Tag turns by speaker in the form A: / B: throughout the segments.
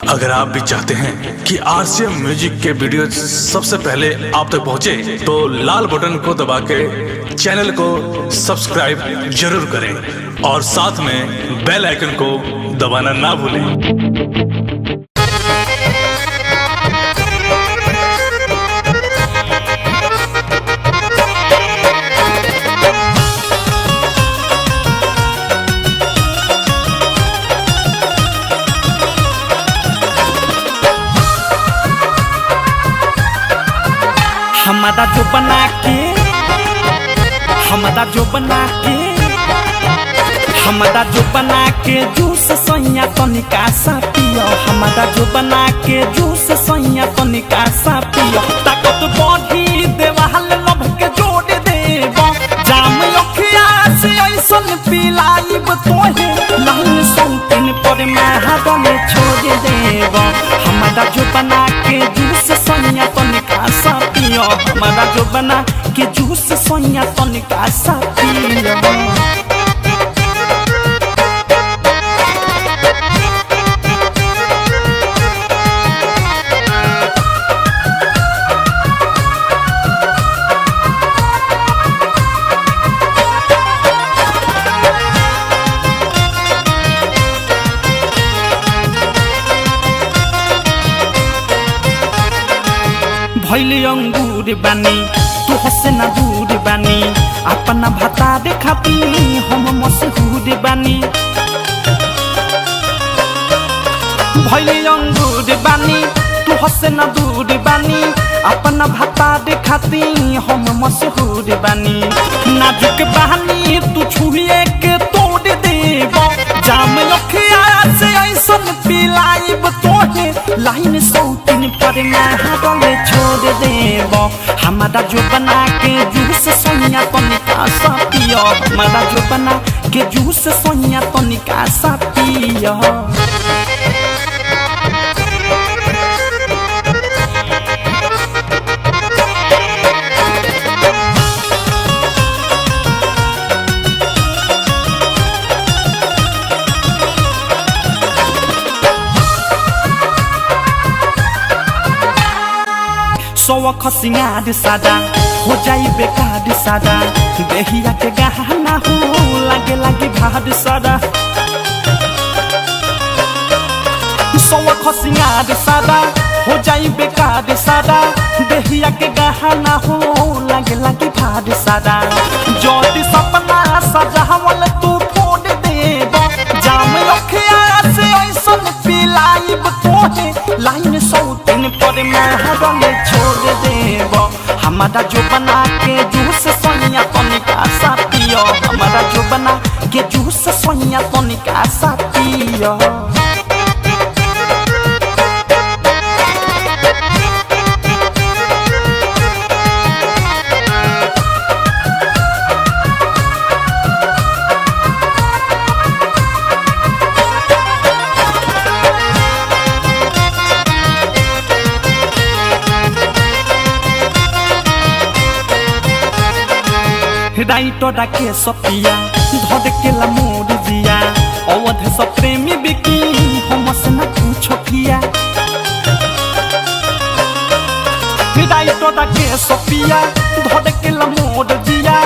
A: अगर आप भी चाहते हैं कि आरसीएम म्यूजिक के वीडियो सबसे पहले आप तक पहुंचे, तो लाल बटन को दबा के चैनल को सब्सक्राइब जरूर करें और साथ में बेल आइकन को दबाना ना भूलें।
B: हमारा जो बना के हमारा जो बना के जूस सैया तनिका सा पियो। हमारा जो बना के जूस सैया तनिका सा पियो। ताकत बढ़ी देवाल लभ के जोड़ देबो। जाम अखिया से ऐसन पिलाइब तोहे लाइन सौतिन पर महादन छोड़ देबो। हमारा जो बना के जूस सैया तनिका सा पियो। हमारा जो बना के जूस सैया तनिका सा पियो। भैले अंगूर बानी तू हसे ना दूर बानी। अपना भाता देखाती हम मशहूर बानी। भैले अंगूर बानी तू हसे ना दूर बानी। अपना भाता देखाती हम मशहूर बानी। नाजुक बहानी तू छुए के तोड़ देबो। जाम अखिया से ऐसन पिलाइब तोहे लाइन सौतिन पर महादल छोड़ देबो। हमारा जो बना के जूस सैया तनिका सा पियो। हमारा जो बना के जूस सैया तनिका सा पियो। सौख सिंगार सादा हो जाई बेकार सादा। देहिया के गहना हो लागे लागे भार सादा। सौख सिंगार सादा हो जाई बेकार सादा। देहिया के गहना हो लागे लागे भार सादा। ज्योति सपना सजावल तू फोड़ देबो। जाम अखिया से ऐसन पिलाइब तोहे लाइन सौतिन पर महादल छोड़ देबो। हमारा जो बना के जूस सैया तनिका सा पियो। हमारा जो बना के जूस सैया तनिका सा पियो। राइटो डाके सपिया धर के ला मोर जिया। अवध स प्रेमी बिकी हमसे न पूछो किया। राइटो डाके सपिया धर के ला मोर जिया।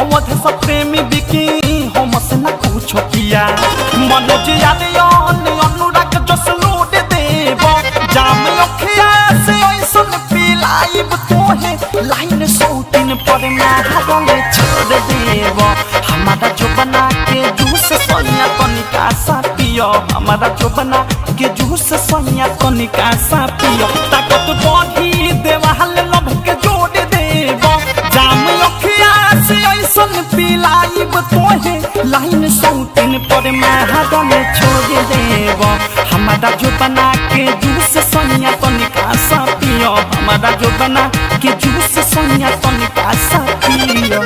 B: अवध स प्रेमी बिकी हमसे न पूछो किया। मनोज यादयान अनुराग जस लूट देबो। जाम अखिया से ऐसन पिलाइब तोहे लाइन सौतिन पर महादल छोड़ देबो। हमारा जो बना के जूस सैया तनिका सा पियो। हमारा जो बना के जूस सैया तनिका सा पियो। ताकत बढ़ी देवाल लभ के जोड़ देबो। जाम अखिया से ऐसन पिलाइब तोहे लाइन सौतिन पर महादल छोड़ देबो। हमारा जो बना के जूस सैया तनिका सा पियो। हमारा जो बना के जूस सैया तनिका सा पियो।